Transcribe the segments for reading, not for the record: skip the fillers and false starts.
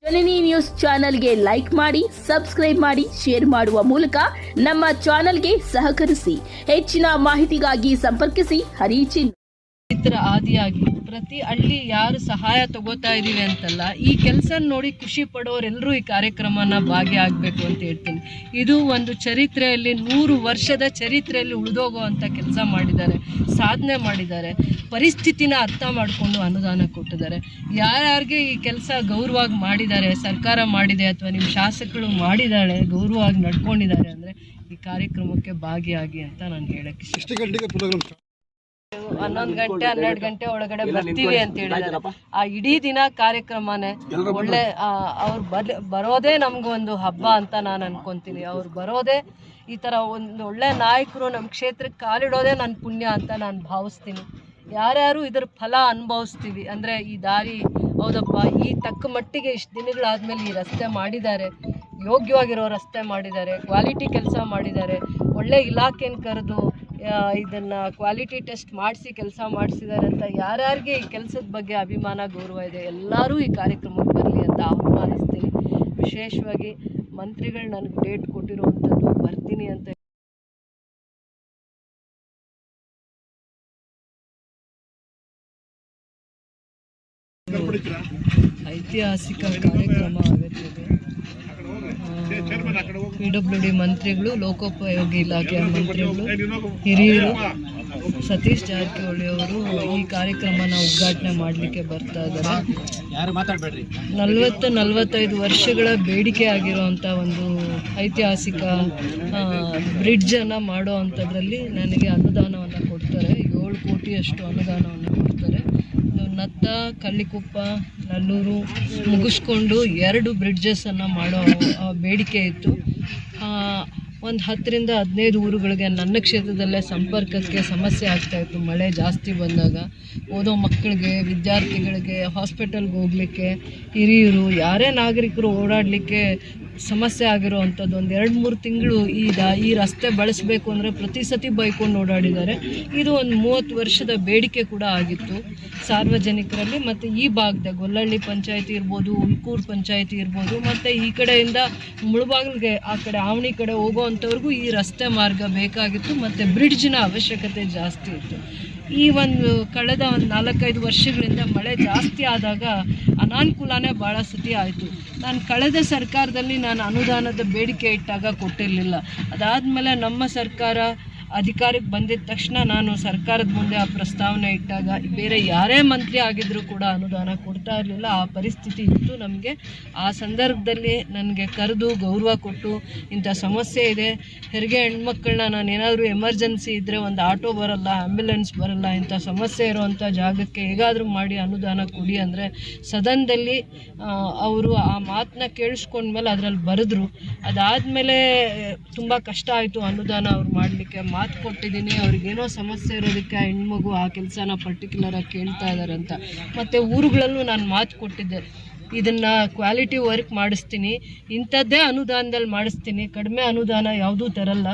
ಜನನಿ news ಚಾನೆಲ್ಗೆ like ಮಾಡಿ, subscribe ಮಾಡಿ, ಶೇರ್ ಮಾಡುವ ಮೂಲಕ ನಮ್ಮ ಚಾನೆಲ್ಗೆ ಸಹಕರಿಸಿ. ಹೆಚ್ಚಿನ ಮಾಹಿತಿಗಾಗಿ ಸಂಪರ್ಕಿಸಿ ಹರಿಚಿನ್. ಇತರ ಆದಿಯಾಗಿ ಪ್ರತಿ ಹಳ್ಳಿ ಯಾರು ಸಹಾಯ ತಗೋತಾ ಇದೀವಿ ಅಂತಲ್ಲ, ಈ ಕೆಲಸ ನೋಡಿ ಖುಷಿ ಪಡೋರೆಲ್ಲರೂ ಈ ಕಾರ್ಯಕ್ರಮನ ಭಾಗಿಯಾಗಬೇಕು ಅಂತ ಹೇಳ್ತೀನಿ. ಇದು ಒಂದು ಚರಿತ್ರೆಯಲ್ಲಿ 100 ವರ್ಷದ ಚರಿತ್ರೆಯಲ್ಲಿ ಉಳಿದೋಗುವಂಥ ಕೆಲಸ ಮಾಡಿದ್ದಾರೆ, ಸಾಧನೆ ಮಾಡಿದ್ದಾರೆ. ಪರಿಸ್ಥಿತಿನ ಅರ್ಥ ಮಾಡಿಕೊಂಡು ಅನುದಾನ ಕೊಟ್ಟಿದ್ದಾರೆ. ಯಾರ್ಯಾರಿಗೆ ಈ ಕೆಲಸ ಗೌರವವಾಗಿ ಮಾಡಿದ್ದಾರೆ, ಸರ್ಕಾರ ಮಾಡಿದೆ ಅಥವಾ ನಿಮ್ಮ ಶಾಸಕರು ಮಾಡಿದ್ದಾಳೆ, ಗೌರವವಾಗಿ ನಡ್ಕೊಂಡಿದ್ದಾರೆ ಅಂದರೆ ಈ ಕಾರ್ಯಕ್ರಮಕ್ಕೆ ಭಾಗಿಯಾಗಿ ಅಂತ ನಾನು ಹೇಳಕ್ಕೆ ಇಷ್ಟ. 11 ಗಂಟೆ 12 ಗಂಟೆ ಒಳಗಡೆ ಬರ್ತೀವಿ ಅಂತ ಹೇಳಿದ್ದಾರೆ. ಆ ಇಡೀ ದಿನ ಕಾರ್ಯಕ್ರಮನೇ ಒಳ್ಳೆ. ಅವ್ರು ಬರೋದೇ ನಮ್ಗೊಂದು ಹಬ್ಬ ಅಂತ ನಾನು ಅನ್ಕೊಂತೀನಿ. ಅವ್ರು ಬರೋದೇ ಈ ಥರ ಒಂದು ಒಳ್ಳೆ ನಾಯಕರು ನಮ್ಮ ಕ್ಷೇತ್ರಕ್ಕೆ ಕಾಲಿಡೋದೇ ನನ್ನ ಪುಣ್ಯ ಅಂತ ನಾನು ಭಾವಿಸ್ತೀನಿ. ಯಾರ್ಯಾರು ಇದರ ಫಲ ಅನುಭವಿಸ್ತೀವಿ ಅಂದರೆ ಈ ದಾರಿ ಹೌದಪ್ಪ, ಈ ತಕ್ಕ ಮಟ್ಟಿಗೆ ಇಷ್ಟು ದಿನಗಳಾದಮೇಲೆ ಈ ರಸ್ತೆ ಮಾಡಿದ್ದಾರೆ, ಯೋಗ್ಯವಾಗಿರೋ ರಸ್ತೆ ಮಾಡಿದ್ದಾರೆ, ಕ್ವಾಲಿಟಿ ಕೆಲಸ ಮಾಡಿದ್ದಾರೆ, ಒಳ್ಳೆ ಇಲಾಖೆನ ಕರೆದು ಇದನ್ನು ಕ್ವಾಲಿಟಿ ಟೆಸ್ಟ್ ಮಾಡಿಸಿ ಕೆಲಸ ಮಾಡಿಸಿದ್ದಾರೆ ಅಂತ ಯಾರ್ಯಾರಿಗೆ ಈ ಕೆಲಸದ ಬಗ್ಗೆ ಅಭಿಮಾನ ಗೌರವ ಇದೆ ಎಲ್ಲರೂ ಈ ಕಾರ್ಯಕ್ರಮಕ್ಕೆ ಬರಲಿ ಅಂತ ಆಹ್ವಾನಿಸ್ತೀನಿ. ವಿಶೇಷವಾಗಿ ಮಂತ್ರಿಗಳು ನನಗೆ ಡೇಟ್ ಕೊಟ್ಟಿರುವಂಥದ್ದು ಬರ್ತೀನಿ ಅಂತ. ಐತಿಹಾಸಿಕ ಕಾರ್ಯಕ್ರಮ ಆಗುತ್ತದೆ. PWD ಮಂತ್ರಿಗಳು, ಲೋಕೋಪಯೋಗಿ ಇಲಾಖೆಯ ಮಂತ್ರಿಗಳು, ಹಿರಿಯರು, ಸತೀಶ್ ಜಾರಕಿಹೊಳಿ ಅವರು ಈ ಕಾರ್ಯಕ್ರಮನ ಉದ್ಘಾಟನೆ ಮಾಡಲಿಕ್ಕೆ ಬರ್ತಾ ಇದ್ದಾರೆ. 40-45 ವರ್ಷಗಳ ಬೇಡಿಕೆ ಆಗಿರುವಂಥ ಒಂದು ಐತಿಹಾಸಿಕ ಬ್ರಿಡ್ಜನ್ನು ಮಾಡೋ ಅಂಥದ್ರಲ್ಲಿ ನನಗೆ ಅನುದಾನವನ್ನು ಕೊಡ್ತಾರೆ. 7 ಕೋಟಿಯಷ್ಟು ಅನುದಾನವನ್ನು ಕೊಡ್ತಾರೆ. ನತ್ತ, ಕಳ್ಳಿಕೊಪ್ಪ, ನಲ್ಲೂರು ಮುಗಿಸ್ಕೊಂಡು 2 ಬ್ರಿಡ್ಜಸ್ಸನ್ನು ಮಾಡೋ ಬೇಡಿಕೆ ಇತ್ತು. ಒಂದು 10ರಿಂದ 15 ಊರುಗಳಿಗೆ ನನ್ನ ಕ್ಷೇತ್ರದಲ್ಲೇ ಸಂಪರ್ಕಕ್ಕೆ ಸಮಸ್ಯೆ ಆಗ್ತಾಯಿತ್ತು. ಮಳೆ ಜಾಸ್ತಿ ಬಂದಾಗ ಓದೋ ಮಕ್ಕಳಿಗೆ, ವಿದ್ಯಾರ್ಥಿಗಳಿಗೆ, ಹಾಸ್ಪಿಟಲ್ಗೆ ಹೋಗಲಿಕ್ಕೆ, ಹಿರಿಯರು, ಯಾರೇ ನಾಗರಿಕರು ಓಡಾಡಲಿಕ್ಕೆ ಸಮಸ್ಯೆ ಆಗಿರೋ ಅಂಥದ್ದು. ಒಂದು 2-3 ತಿಂಗಳು ಈ ರಸ್ತೆ ಬಳಸಬೇಕು ಅಂದರೆ ಪ್ರತಿ ಸತಿ ಬೈಕೊಂಡು ಓಡಾಡಿದ್ದಾರೆ. ಇದು ಒಂದು 30 ವರ್ಷದ ಬೇಡಿಕೆ ಕೂಡ ಆಗಿತ್ತು ಸಾರ್ವಜನಿಕರಲ್ಲಿ. ಮತ್ತು ಈ ಭಾಗದ ಗೊಲ್ಲಹಳ್ಳಿ ಪಂಚಾಯಿತಿ ಇರ್ಬೋದು, ಉಲ್ಕೂರು ಪಂಚಾಯಿತಿ ಇರ್ಬೋದು, ಮತ್ತು ಈ ಕಡೆಯಿಂದ ಮುಳಬಾಗಿಲಿಗೆ ಆ ಕಡೆ ಆವಣಿ ಕಡೆ ಹೋಗೋವಂಥವ್ರಿಗೂ ಈ ರಸ್ತೆ ಮಾರ್ಗ ಬೇಕಾಗಿತ್ತು ಮತ್ತು ಬ್ರಿಡ್ಜ್ನ ಅವಶ್ಯಕತೆ ಜಾಸ್ತಿ ಇತ್ತು. ಈ ಒಂದು ಕಳೆದ 4-5 ವರ್ಷಗಳಿಂದ ಮಳೆ ಜಾಸ್ತಿ ಆದಾಗ ಅನಾನುಕೂಲನೇ ಭಾಳ ಸತಿ ಆಯಿತು. ನಾನು ಕಳೆದ ಸರ್ಕಾರದಲ್ಲಿ ನಾನು ಅನುದಾನದ ಬೇಡಿಕೆ ಇಟ್ಟಾಗ ಕೊಟ್ಟಿರಲಿಲ್ಲ. ಅದಾದಮೇಲೆ ನಮ್ಮ ಸರ್ಕಾರ ಅಧಿಕಾರಕ್ಕೆ ಬಂದಿದ್ದ ತಕ್ಷಣ ನಾನು ಸರ್ಕಾರದ ಮುಂದೆ ಆ ಪ್ರಸ್ತಾವನೆ ಇಟ್ಟಾಗ ಬೇರೆ ಯಾರೇ ಮಂತ್ರಿ ಆಗಿದ್ದರೂ ಕೂಡ ಅನುದಾನ ಕೊಡ್ತಾ ಇರಲಿಲ್ಲ. ಆ ಪರಿಸ್ಥಿತಿ ಇತ್ತು ನಮಗೆ. ಆ ಸಂದರ್ಭದಲ್ಲಿ ನನಗೆ ಕರೆದು ಗೌರವ ಕೊಟ್ಟು, ಇಂಥ ಸಮಸ್ಯೆ ಇದೆ, ಹೆರಿಗೆ ಹೆಣ್ಮಕ್ಳನ್ನ ನಾನು ಏನಾದರೂ ಎಮರ್ಜೆನ್ಸಿ ಇದ್ದರೆ ಒಂದು ಆಟೋ ಬರಲ್ಲ, ಆ್ಯಂಬುಲೆನ್ಸ್ ಬರಲ್ಲ, ಇಂಥ ಸಮಸ್ಯೆ ಇರುವಂಥ ಜಾಗಕ್ಕೆ ಹೇಗಾದರೂ ಮಾಡಿ ಅನುದಾನ ಕೊಡಿ ಅಂದರೆ ಸದನದಲ್ಲಿ ಅವರು ಆ ಮಾತನ್ನ ಕೇಳಿಸ್ಕೊಂಡ್ಮೇಲೆ ಅದರಲ್ಲಿ ಬರೆದ್ರು. ಅದಾದಮೇಲೆ ತುಂಬ ಕಷ್ಟ ಆಯಿತು ಅನುದಾನ ಅವ್ರು ಮಾಡಲಿಕ್ಕೆ. ಮಾತು ಕೊಟ್ಟಿದ್ದೀನಿ, ಅವ್ರಿಗೇನೋ ಸಮಸ್ಯೆ ಇರೋದಕ್ಕೆ ಆ ಹೆಣ್ಮಗು ಆ ಕೆಲಸನ ಪರ್ಟಿಕ್ಯುಲರಾಗಿ ಕೇಳ್ತಾ ಇದ್ದಾರೆ ಅಂತ. ಮತ್ತು ಊರುಗಳಲ್ಲೂ ನಾನು ಮಾತು ಕೊಟ್ಟಿದ್ದೆ, ಇದನ್ನು ಕ್ವಾಲಿಟಿ ವರ್ಕ್ ಮಾಡಿಸ್ತೀನಿ, ಇಂಥದ್ದೇ ಅನುದಾನದಲ್ಲಿ ಮಾಡಿಸ್ತೀನಿ, ಕಡಿಮೆ ಅನುದಾನ ಯಾವುದೂ ತರಲ್ಲ,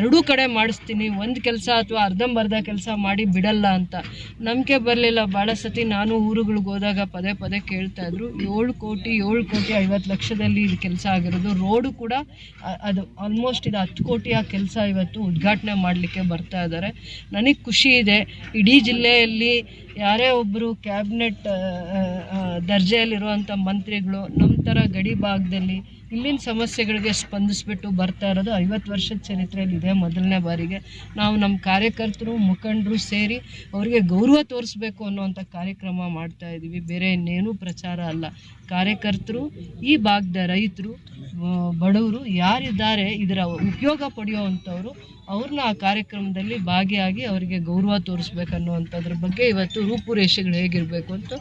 2 ಕಡೆ ಮಾಡಿಸ್ತೀನಿ, ಒಂದು ಕೆಲಸ ಅಥವಾ ಅರ್ಧಂಬರ್ಧ ಕೆಲಸ ಮಾಡಿ ಬಿಡಲ್ಲ ಅಂತ. ನಂಬಿಕೆ ಬರಲಿಲ್ಲ. ಭಾಳ ಸತಿ ನಾನು ಊರುಗಳಿಗೆ ಹೋದಾಗ ಪದೇ ಪದೇ ಕೇಳ್ತಾಯಿದ್ರು. 7 ಕೋಟಿ 50 ಲಕ್ಷದಲ್ಲಿ ಇದು ಕೆಲಸ ಆಗಿರೋದು. ರೋಡು ಕೂಡ ಅದು ಆಲ್ಮೋಸ್ಟ್ ಇದು 10 ಕೋಟಿಯ ಕೆಲಸ ಇವತ್ತು ಉದ್ಘಾಟನೆ ಮಾಡಲಿಕ್ಕೆ ಬರ್ತಾ ಇದ್ದಾರೆ. ನನಗೆ ಖುಷಿ ಇದೆ. ಇಡೀ ಜಿಲ್ಲೆಯಲ್ಲಿ ಯಾರೇ ಒಬ್ಬರು ಕ್ಯಾಬಿನೆಟ್ ದರ್ಜೆಯಲ್ಲಿರುವಂಥ ಮಂತ್ರಿಗಳು ನಮ್ಮ ಥರ ಗಡಿ ಭಾಗದಲ್ಲಿ ಇಲ್ಲಿನ ಸಮಸ್ಯೆಗಳಿಗೆ ಸ್ಪಂದಿಸ್ಬಿಟ್ಟು ಬರ್ತಾ ಇರೋದು 50 ವರ್ಷದ ಚರಿತ್ರೆಯಲ್ಲಿ ಇದೆ ಮೊದಲನೇ ಬಾರಿಗೆ. ನಾವು ನಮ್ಮ ಕಾರ್ಯಕರ್ತರು, ಮುಖಂಡರು ಸೇರಿ ಅವರಿಗೆ ಗೌರವ ತೋರಿಸ್ಬೇಕು ಅನ್ನೋವಂಥ ಕಾರ್ಯಕ್ರಮ ಮಾಡ್ತಾ ಇದ್ದೀವಿ. ಬೇರೆ ಇನ್ನೇನೂ ಪ್ರಚಾರ ಅಲ್ಲ. ಕಾರ್ಯಕರ್ತರು, ಈ ಭಾಗದ ರೈತರು, ಬಡವರು ಯಾರಿದ್ದಾರೆ ಇದರ ಉಪಯೋಗ ಪಡೆಯುವಂಥವ್ರು, ಅವ್ರನ್ನ ಆ ಕಾರ್ಯಕ್ರಮದಲ್ಲಿ ಭಾಗಿಯಾಗಿ ಅವರಿಗೆ ಗೌರವ ತೋರಿಸ್ಬೇಕನ್ನುವಂಥದ್ರ ಬಗ್ಗೆ ಇವತ್ತು ರೂಪುರೇಷೆಗಳು ಹೇಗಿರಬೇಕು ಅಂತ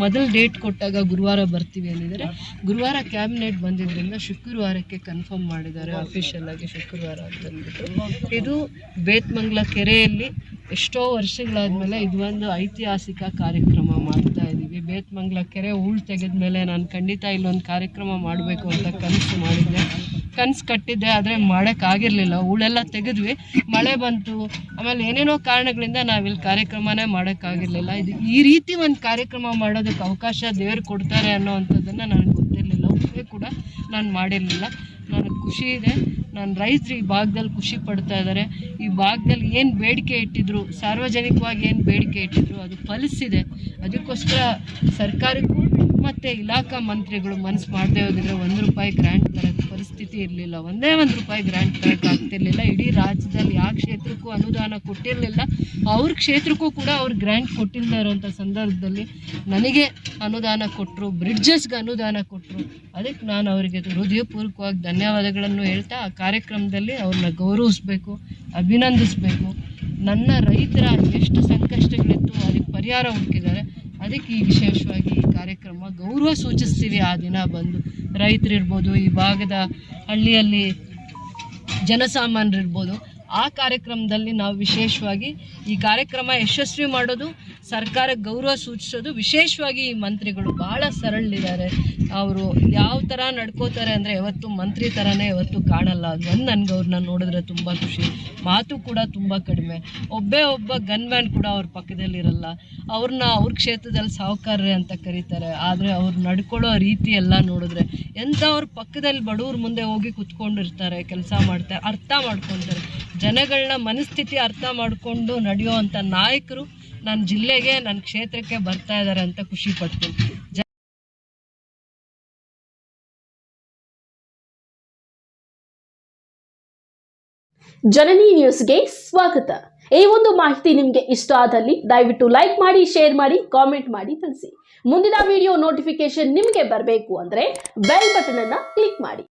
ಮೊದಲು ಡೇಟ್ ಕೊಟ್ಟಾಗ ಗುರುವಾರ ಬರ್ತೀವಿ ಅಂದಿದ್ದಾರೆ. ಗುರುವಾರ ಕ್ಯಾಬಿನೆಟ್ ಬಂದಿದ್ದರಿಂದ ಶುಕ್ರವಾರಕ್ಕೆ ಕನ್ಫರ್ಮ್ ಮಾಡಿದ್ದಾರೆ ಅಫಿಷಿಯಲ್ ಆಗಿ, ಶುಕ್ರವಾರ ಅಂತಂದ್ಬಿಟ್ಟು. ಇದು ಬೇತ್ಮಂಗ್ಲ ಕೆರೆಯಲ್ಲಿ ಎಷ್ಟೋ ವರ್ಷಗಳಾದಮೇಲೆ ಇದು ಒಂದು ಐತಿಹಾಸಿಕ ಕಾರ್ಯಕ್ರಮ ಮಾಡ್ತಾ ಇದ್ದೀವಿ. ಬೇತ್ಮಂಗ್ಲ ಕೆರೆ ಹೂಳು ತೆಗೆದ ಮೇಲೆ ನಾನು ಖಂಡಿತ ಇಲ್ಲೊಂದು ಕಾರ್ಯಕ್ರಮ ಮಾಡಬೇಕು ಅಂತ ಕನಸು ಕಟ್ಟಿದ್ದೆ. ಆದರೆ ಮಾಡೋಕ್ಕಾಗಿರಲಿಲ್ಲ. ಹೂಳೆಲ್ಲ ತೆಗೆದ್ವಿ, ಮಳೆ ಬಂತು, ಆಮೇಲೆ ಏನೇನೋ ಕಾರಣಗಳಿಂದ ನಾವಿಲ್ಲಿ ಕಾರ್ಯಕ್ರಮನೇ ಮಾಡೋಕ್ಕಾಗಿರಲಿಲ್ಲ. ಇದು ಈ ರೀತಿ ಒಂದು ಕಾರ್ಯಕ್ರಮ ಮಾಡೋದಕ್ಕೆ ಅವಕಾಶ ದೇವರು ಕೊಡ್ತಾರೆ ಅನ್ನೋವಂಥದ್ದನ್ನು ನನಗೆ ಗೊತ್ತಿರಲಿಲ್ಲ. ನಾನು ಮಾಡಿರಲಿಲ್ಲ. ನನಗೆ ಖುಷಿ ಇದೆ, ನಾನು ರೈತರು ಈ ಭಾಗದಲ್ಲಿ ಖುಷಿ ಪಡ್ತಾ ಇದ್ದಾರೆ. ಈ ಭಾಗದಲ್ಲಿ ಏನು ಬೇಡಿಕೆ ಇಟ್ಟಿದ್ರು, ಸಾರ್ವಜನಿಕವಾಗಿ ಏನು ಬೇಡಿಕೆ ಇಟ್ಟಿದ್ರು ಅದು ಫಲಿಸಿದೆ. ಅದಕ್ಕೋಸ್ಕರ ಸರ್ಕಾರಕ್ಕೂ ಮತ್ತು ಇಲಾಖಾ ಮಂತ್ರಿಗಳು ಮನಸ್ಸು ಮಾಡದೇ ಹೋಗಿದ್ರೆ ₹1 ಗ್ರ್ಯಾಂಟ್ ತರೋಕ್ಕೆ ಪರಿಸ್ಥಿತಿ ಇರಲಿಲ್ಲ. ಒಂದೇ ₹1 ಗ್ರ್ಯಾಂಟ್ ತರೋಕ್ಕೆ ಆಗ್ತಿರ್ಲಿಲ್ಲ. ಇಡೀ ರಾಜ್ಯದಲ್ಲಿ ಯಾವ ಕ್ಷೇತ್ರಕ್ಕೂ ಅನುದಾನ ಕೊಟ್ಟಿರಲಿಲ್ಲ. ಅವ್ರ ಕ್ಷೇತ್ರಕ್ಕೂ ಕೂಡ ಅವ್ರು ಗ್ರ್ಯಾಂಟ್ ಕೊಟ್ಟಿಲ್ಲದೆ ಇರೋಂಥ ಸಂದರ್ಭದಲ್ಲಿ ನನಗೆ ಅನುದಾನ ಕೊಟ್ಟರು, ಬ್ರಿಡ್ಜಸ್ಗೆ ಅನುದಾನ ಕೊಟ್ಟರು. ಅದಕ್ಕೆ ನಾನು ಅವರಿಗೆ ಹೃದಯಪೂರ್ವಕವಾಗಿ ಧನ್ಯವಾದಗಳನ್ನು ಹೇಳ್ತಾ ಆ ಕಾರ್ಯಕ್ರಮದಲ್ಲಿ ಅವ್ರನ್ನ ಗೌರವಿಸ್ಬೇಕು, ಅಭಿನಂದಿಸಬೇಕು. ನನ್ನ ರೈತರ ಎಷ್ಟು ಸಂಕಷ್ಟಗಳಿತ್ತು ಅದಕ್ಕೆ ಪರಿಹಾರ ಹುಡುಕಿದ್ದಾರೆ. ಅದಕ್ಕೆ ಈ ವಿಶೇಷವಾಗಿ ಈ ಕಾರ್ಯಕ್ರಮ ಗೌರವ ಸೂಚಿಸ್ತೀವಿ. ಆ ದಿನ ಬಂದು ರೈತರಿರ್ಬೋದು, ಈ ಭಾಗದ ಹಳ್ಳಿಯಲ್ಲಿ ಜನಸಾಮಾನ್ಯರಿರ್ಬೋದು, ಆ ಕಾರ್ಯಕ್ರಮದಲ್ಲಿ ನಾವು ವಿಶೇಷವಾಗಿ ಈ ಕಾರ್ಯಕ್ರಮ ಯಶಸ್ವಿ ಮಾಡೋದು, ಸರ್ಕಾರಕ್ಕೆ ಗೌರವ ಸೂಚಿಸೋದು. ವಿಶೇಷವಾಗಿ ಈ ಮಂತ್ರಿಗಳು ಭಾಳ ಸರಳಿದ್ದಾರೆ. ಅವರು ಯಾವ ಥರ ನಡ್ಕೋತಾರೆ ಅಂದರೆ ಯಾವತ್ತು ಮಂತ್ರಿ ಥರನೇ ಯಾವತ್ತು ಕಾಣಲ್ಲ. ಅದು ನನಗೆ ಅವ್ರನ್ನ ನೋಡಿದ್ರೆ ತುಂಬ ಖುಷಿ. ಮಾತು ಕೂಡ ತುಂಬ ಕಡಿಮೆ. ಒಬ್ಬ ಗನ್ಮ್ಯಾನ್ ಕೂಡ ಅವ್ರ ಪಕ್ಕದಲ್ಲಿರಲ್ಲ. ಅವ್ರನ್ನ ಅವ್ರ ಕ್ಷೇತ್ರದಲ್ಲಿ ಸಾಹುಕಾರ್ರೆ ಅಂತ ಕರೀತಾರೆ. ಆದರೆ ಅವ್ರು ನಡ್ಕೊಳ್ಳೋ ರೀತಿ ಎಲ್ಲ ನೋಡಿದ್ರೆ ಅವ್ರ ಪಕ್ಕದಲ್ಲಿ ಬಡವ್ರ ಮುಂದೆ ಹೋಗಿ ಕುತ್ಕೊಂಡಿರ್ತಾರೆ, ಕೆಲಸ ಮಾಡ್ತಾರೆ, ಅರ್ಥ ಮಾಡ್ಕೊತಾರೆ. ಜನಗಳನ್ನ ಮನಸ್ಥಿತಿ ಅರ್ಥ ಮಾಡಿಕೊಂಡು ನಡೆಯುವಂಥ ನಾಯಕರು ನನ್ನ ಜಿಲ್ಲೆಗೆ, ನನ್ನ ಕ್ಷೇತ್ರಕ್ಕೆ ಬರ್ತಾ ಇದ್ದಾರೆ ಅಂತ ಖುಷಿ ಪಡ್ತೀನಿ. ಜನನಿ ನ್ಯೂಸ್ಗೆ ಸ್ವಾಗತ. ಈ ಒಂದು ಮಾಹಿತಿ ನಿಮಗೆ ಇಷ್ಟ ಆದಲ್ಲಿ ದಯವಿಟ್ಟು ಲೈಕ್ ಮಾಡಿ, ಶೇರ್ ಮಾಡಿ, ಕಾಮೆಂಟ್ ಮಾಡಿ ತಿಳಿಸಿ. ಮುಂದಿನ ವಿಡಿಯೋ ನೋಟಿಫಿಕೇಶನ್ ನಿಮಗೆ ಬರಬೇಕು ಅಂದರೆ ಬೆಲ್ ಬಟನ್ ಅನ್ನು ಕ್ಲಿಕ್ ಮಾಡಿ.